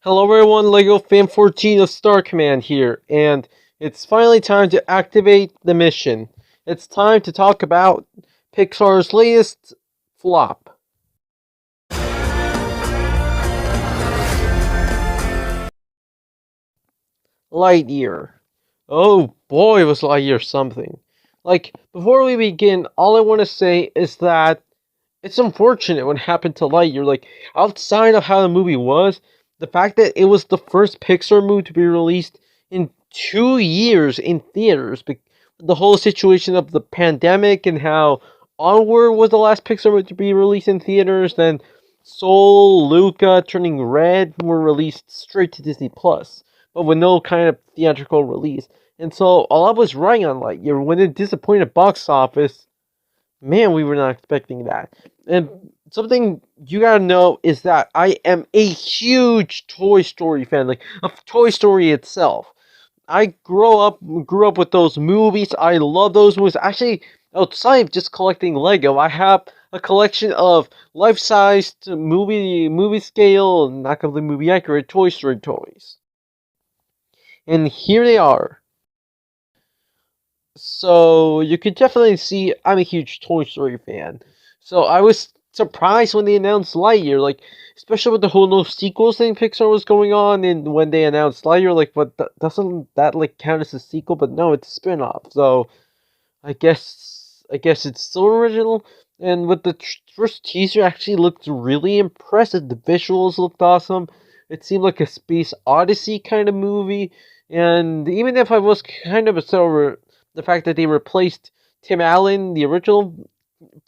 Hello everyone, LEGO Fan 14 of Star Command here, and it's finally time to activate the mission. It's time to talk about Pixar's latest flop. Lightyear. Oh boy, was Lightyear something. Before we begin, all I want to say is that it's unfortunate what happened to Lightyear. Outside of how the movie was, the fact that it was the first Pixar movie to be released in 2 years in theaters, the whole situation of the pandemic and how Onward was the last Pixar movie to be released in theaters, then Soul, Luca, Turning Red were released straight to Disney Plus, but with no kind of theatrical release. And so, all I was right on Lightyear. When it disappointed box office, man, we were not expecting that. And something you gotta know is that I am a huge Toy Story fan, like of Toy Story itself. I grew up with those movies. I love those movies. Actually, outside of just collecting Lego, I have a collection of life-sized movie scale, not completely movie accurate Toy Story toys. And here they are. So you could definitely see I'm a huge Toy Story fan. So I was surprised when they announced Lightyear, especially with the whole no sequels thing Pixar was going on, and when they announced Lightyear, but doesn't that count as a sequel? But no, it's a spin-off. So I guess it's still original. And with the first teaser, actually looked really impressive. The visuals looked awesome. It seemed like a space odyssey kind of movie. And even if I was kind of upset over the fact that they replaced Tim Allen, the original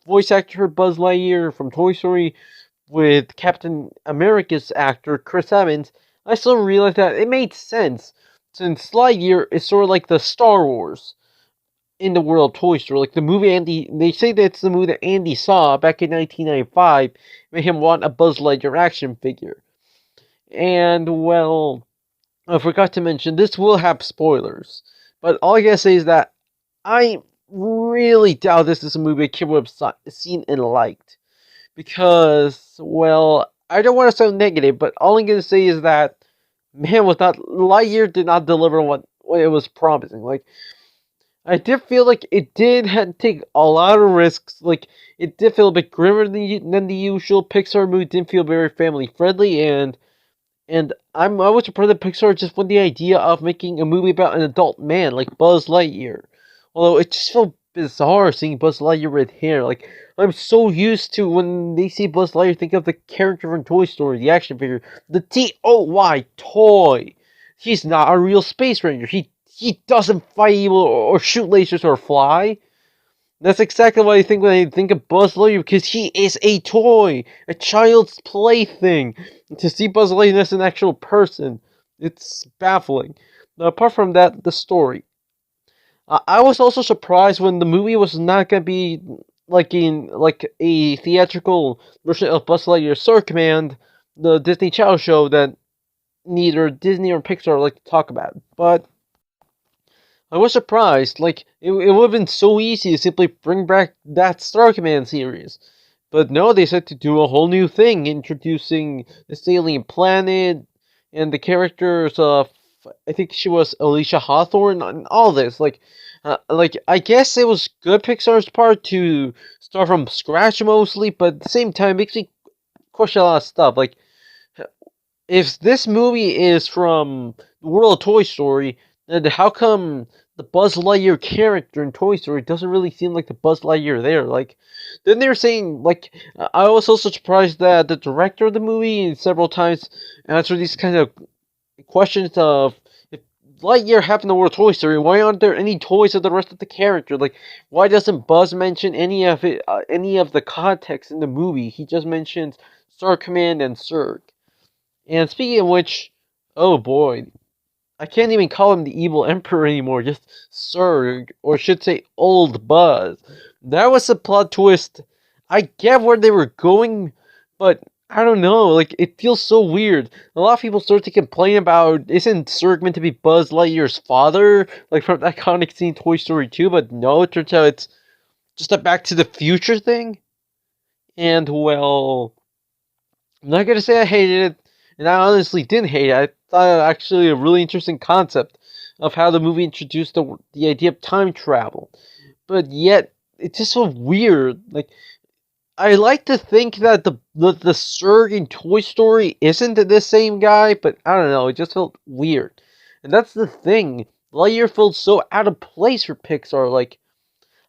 voice actor for Buzz Lightyear from Toy Story, with Captain America's actor Chris Evans, I still realized that it made sense since Lightyear is sort of like the Star Wars in the world of Toy Story. Like the movie they say that it's the movie that Andy saw back in 1995, made him want a Buzz Lightyear action figure. And well, I forgot to mention this will have spoilers, but all I gotta say is that I really doubt this is a movie a kid would have seen and liked. Because, well, I don't want to sound negative, but all I'm going to say is that, man, Lightyear did not deliver what it was promising. I did feel like it did take a lot of risks. It did feel a bit grimmer than the usual. Pixar movie didn't feel very family friendly, and I was surprised that Pixar just went the idea of making a movie about an adult man like Buzz Lightyear. Although it just felt bizarre seeing Buzz Lightyear with hair. I'm so used to when they see Buzz Lightyear, think of the character from Toy Story, the action figure, the Toy toy. He's not a real space ranger. He doesn't fight evil or shoot lasers or fly. That's exactly what I think when I think of Buzz Lightyear, because he is a toy, a child's plaything. To see Buzz Lightyear as an actual person, it's baffling. Now, apart from that, the story. I was also surprised when the movie was not gonna be like a theatrical version of Buzz Lightyear Star Command, the Disney Channel show that neither Disney or Pixar like to talk about. But I was surprised. It would have been so easy to simply bring back that Star Command series. But no, they said to do a whole new thing, introducing this alien planet and the characters of, I think she was Alicia Hawthorne, and all this. I guess it was good Pixar's part to start from scratch mostly, but at the same time, it makes me question a lot of stuff. If this movie is from the world of Toy Story, then how come the Buzz Lightyear character in Toy Story doesn't really seem like the Buzz Lightyear there? Then they're saying, I was also surprised that the director of the movie several times answered these kind of questions of, if Lightyear happened in the world of Toy Story, why aren't there any toys of the rest of the character? Why doesn't Buzz mention any of it, any of the context in the movie? He just mentions Star Command and Zurg. And speaking of which, oh boy, I can't even call him the evil emperor anymore, just Zurg, or should say Old Buzz. That was a plot twist. I get where they were going, but I don't know, it feels so weird. A lot of people start to complain about, isn't Zurg meant to be Buzz Lightyear's father? From the iconic scene Toy Story 2, but no, it turns out it's just a Back to the Future thing. And, well, I'm not gonna say I hated it. And I honestly didn't hate it. I thought it was actually a really interesting concept of how the movie introduced the idea of time travel. But yet, it just felt weird. Like, I like to think that the Surge in Toy Story isn't the same guy, but I don't know, it just felt weird. And that's the thing. Lightyear felt so out of place for Pixar. Like,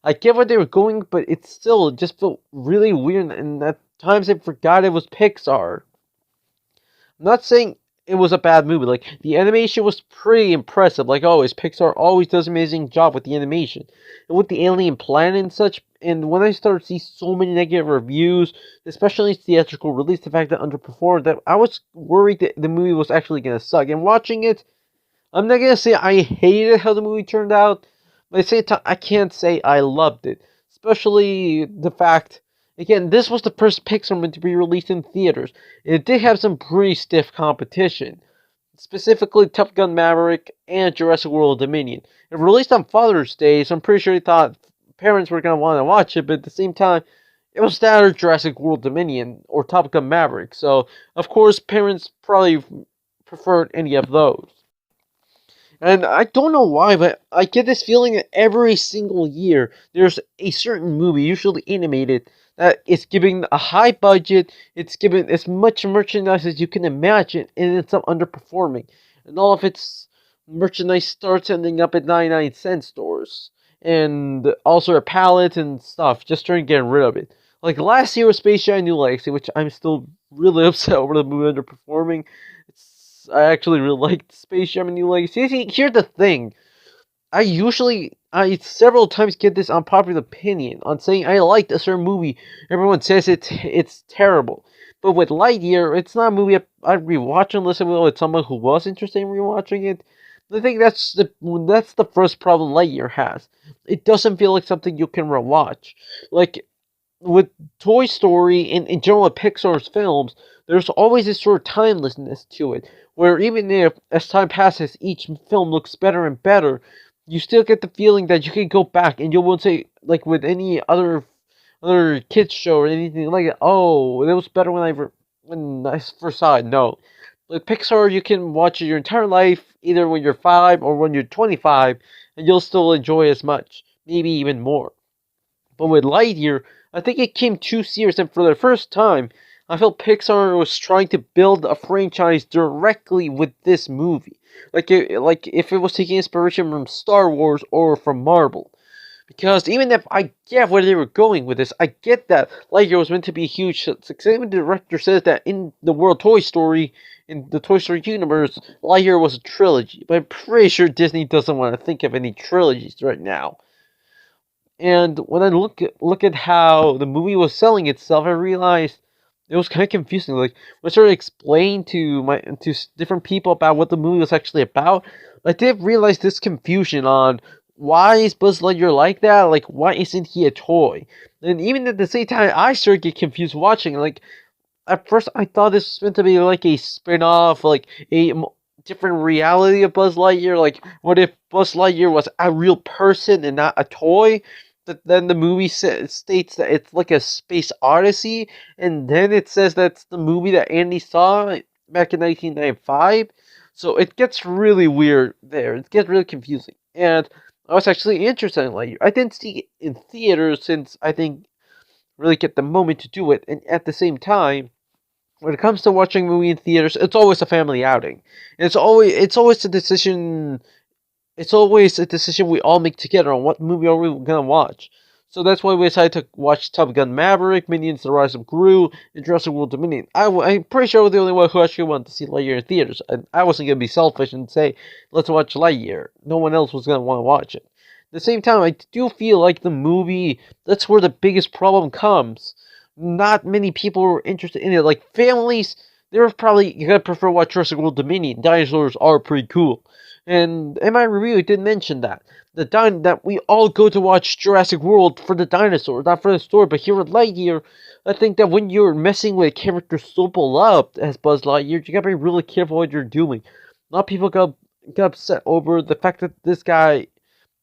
I get where they were going, but it still just felt really weird, and at times I forgot it was Pixar. I'm not saying it was a bad movie. Like, the animation was pretty impressive. Like always, Pixar always does an amazing job with the animation and with the alien planet and such. And when I started to see so many negative reviews, especially its theatrical release, the fact that it underperformed, that I was worried that the movie was actually gonna suck. And watching it, I'm not gonna say I hated how the movie turned out, but at the same time, I can't say I loved it. Especially the fact, again, this was the first Pixar movie to be released in theaters. It did have some pretty stiff competition, specifically Top Gun Maverick and Jurassic World Dominion. It released on Father's Day, so I'm pretty sure they thought parents were gonna want to watch it, but at the same time, it was that or Jurassic World Dominion or Top Gun Maverick. So of course, parents probably preferred any of those. And I don't know why, but I get this feeling that every single year there's a certain movie, usually animated, that is giving a high budget, it's giving as much merchandise as you can imagine, and it's underperforming. And all of its merchandise starts ending up at 99-cent stores. And also a palette and stuff, just trying to get rid of it. Like last year was Space Jam New Legacy, which I'm still really upset over the movie underperforming. I actually really liked Space Jam and New Legacy. See, here's the thing. I several times get this unpopular opinion on saying I liked a certain movie. Everyone says it's terrible. But with Lightyear, it's not a movie I'd rewatch unless it was with someone who was interested in rewatching it. I think that's the first problem Lightyear has. It doesn't feel like something you can rewatch. Like with Toy Story and in general Pixar's films, there's always this sort of timelessness to it, where even if as time passes, each film looks better and better, you still get the feeling that you can go back and you won't say like with any other kids show or anything like that. Oh, it was better when I first saw it. No, with Pixar, you can watch it your entire life, either when you're 5 or when you're 25, and you'll still enjoy as much, maybe even more. But with Lightyear, I think it came too serious, and for the first time, I felt Pixar was trying to build a franchise directly with this movie. Like if it was taking inspiration from Star Wars or from Marvel. Because even if I get where they were going with this, I get that Lightyear was meant to be a huge success. Even the director says that in the world Toy Story, in the Toy Story universe, Lightyear was a trilogy. But I'm pretty sure Disney doesn't want to think of any trilogies right now. And when I look at how the movie was selling itself, I realized it was kind of confusing. Like when I started explaining to different people about what the movie was actually about, I did realize this confusion on why is Buzz Lightyear like that? Like why isn't he a toy? And even at the same time, I started to get confused watching. Like at first, I thought this was meant to be like a spin-off, like a different reality of Buzz Lightyear. Like, what if Buzz Lightyear was a real person and not a toy? But then the movie states that it's like a space odyssey, and then it says that's the movie that Andy saw back in 1995. So it gets really weird there. It gets really confusing. And I was actually interested in Lightyear. I didn't see it in theaters since I think really get the moment to do it. And at the same time, when it comes to watching a movie in theaters, it's always a family outing. And it's always a decision. It's always a decision we all make together on what movie are we gonna watch. So that's why we decided to watch Top Gun Maverick, Minions: The Rise of Gru, and Jurassic World Dominion. I'm pretty sure I was the only one who actually wanted to see Lightyear in theaters, and I wasn't gonna be selfish and say let's watch Lightyear. No one else was gonna want to watch it. At the same time, I do feel like the movie. That's where the biggest problem comes. Not many people were interested in it. Like families, they were probably gonna prefer watch Jurassic World Dominion. Dinosaurs are pretty cool. And in my review, I did mention that that we all go to watch Jurassic World for the dinosaurs, not for the story. But here with Lightyear, I think that when you're messing with a character so beloved as Buzz Lightyear, you gotta be really careful what you're doing. A lot of people got upset over the fact that this guy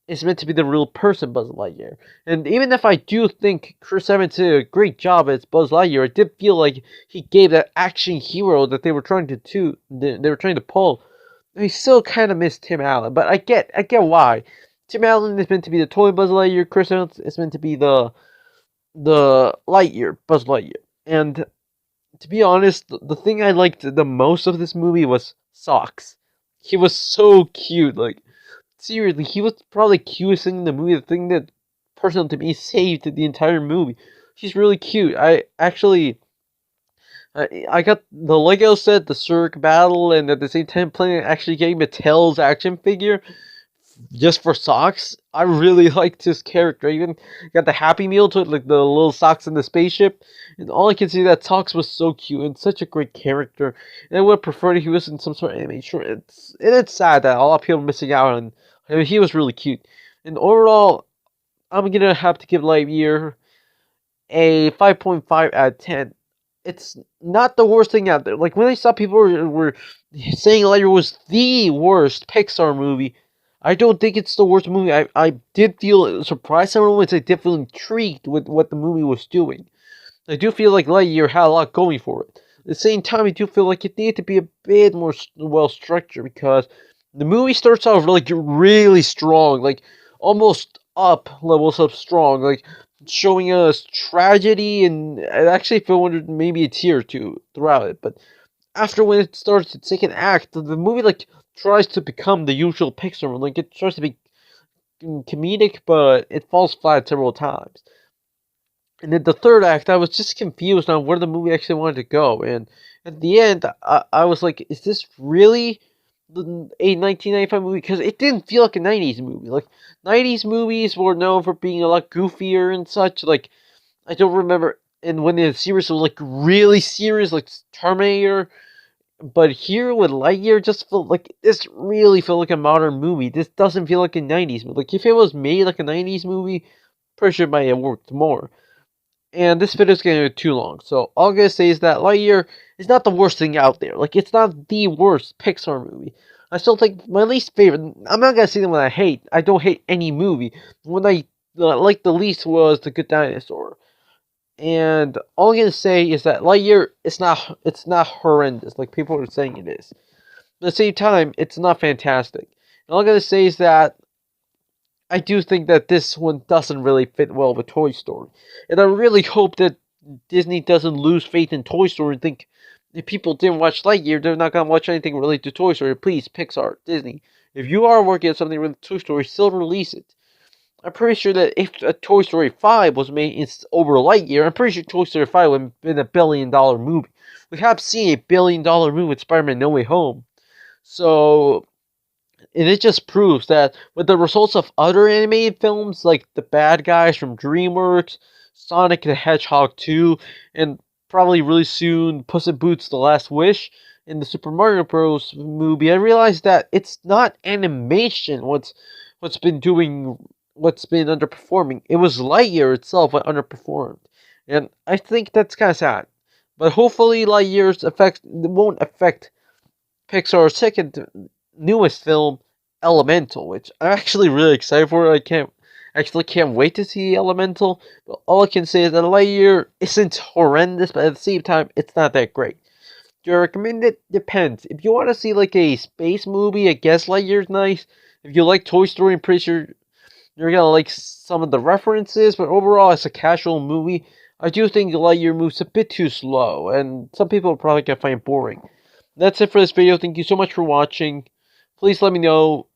is meant to be the real person Buzz Lightyear. And even if I do think Chris Evans did a great job as Buzz Lightyear, I did feel like he gave that action hero that they were trying to pull. I still kind of miss Tim Allen, but I get why. Tim Allen is meant to be the toy Buzz Lightyear. Chris Evans is meant to be the Lightyear Buzz Lightyear. And to be honest, the thing I liked the most of this movie was Socks. He was so cute. Like, seriously, he was probably cutest thing in the movie. The thing that, personally to me, saved the entire movie. He's really cute. I got the Lego set, the Cirque Battle, and at the same time playing actually getting Mattel's action figure just for Socks. I really liked his character. I even got the Happy Meal to it, like the little socks in the spaceship. And all I can see that Socks was so cute and such a great character. And I would have preferred he was in some sort of animation. It's sad that a lot of people are missing out on. I mean, he was really cute. And overall, I'm gonna have to give Lightyear a 5.5 out of 10. It's not the worst thing out there. Like, when I saw people were saying Lightyear was the worst Pixar movie, I don't think it's the worst movie. I did feel surprised in moments. I did feel intrigued with what the movie was doing. I do feel like Lightyear had a lot going for it. At the same time, I do feel like it needed to be a bit more well structured, because the movie starts off like really strong, like almost up levels of strong, like showing us tragedy, and I actually feel maybe a tear or two throughout it. But after, when it starts its second act, the movie like tries to become the usual Pixar one. Like, it tries to be comedic, but it falls flat several times. And in the third act, I was just confused on where the movie actually wanted to go. And at the end, I was like, is this really a 1995 movie? Because it didn't feel like a 90s movie. Like, 90s movies were known for being a lot goofier and such. Like, I don't remember, and when the series was like really serious, like Terminator. But here with Lightyear, just felt like this really felt like a modern movie. This doesn't feel like a 90s movie. Like, if it was made like a 90s movie, pretty sure it might have worked more. And this video is getting too long, so all I'm gonna say is that Lightyear is not the worst thing out there. Like, it's not the worst Pixar movie. I still think my least favorite. I'm not gonna say the one I hate. I don't hate any movie. The one I liked the least was The Good Dinosaur. And all I'm gonna say is that Lightyear, it's not horrendous like people are saying it is. But at the same time, it's not fantastic. And all I'm gonna say is that I do think that this one doesn't really fit well with Toy Story. And I really hope that Disney doesn't lose faith in Toy Story and think if people didn't watch Lightyear, they're not going to watch anything related to Toy Story. Please, Pixar, Disney, if you are working on something related to Toy Story, still release it. I'm pretty sure that if a Toy Story 5 was made over Lightyear, I'm pretty sure Toy Story 5 would have been $1 billion movie. We have seen $1 billion movie with Spider-Man No Way Home. So, and it just proves that with the results of other animated films, like The Bad Guys from DreamWorks, Sonic the Hedgehog 2, and probably really soon Puss in Boots: The Last Wish, in the Super Mario Bros. Movie, I realized that it's not animation what's been underperforming. It was Lightyear itself that underperformed. And I think that's kind of sad. But hopefully Lightyear's effect won't affect Pixar's second newest film, Elemental, which I'm actually really excited for. I can't wait to see Elemental. But all I can say is that Lightyear isn't horrendous, but at the same time, it's not that great. Do I recommend it? Depends. If you want to see like a space movie, I guess Lightyear's nice. If you like Toy Story, I'm pretty sure you're gonna like some of the references. But overall, it's a casual movie. I do think Lightyear moves a bit too slow, and some people are probably gonna find it boring. That's it for this video. Thank you so much for watching. Please let me know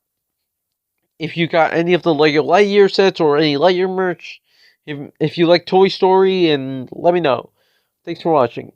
if you got any of the Lego Lightyear sets or any Lightyear merch. If you like Toy Story, and let me know. Thanks for watching.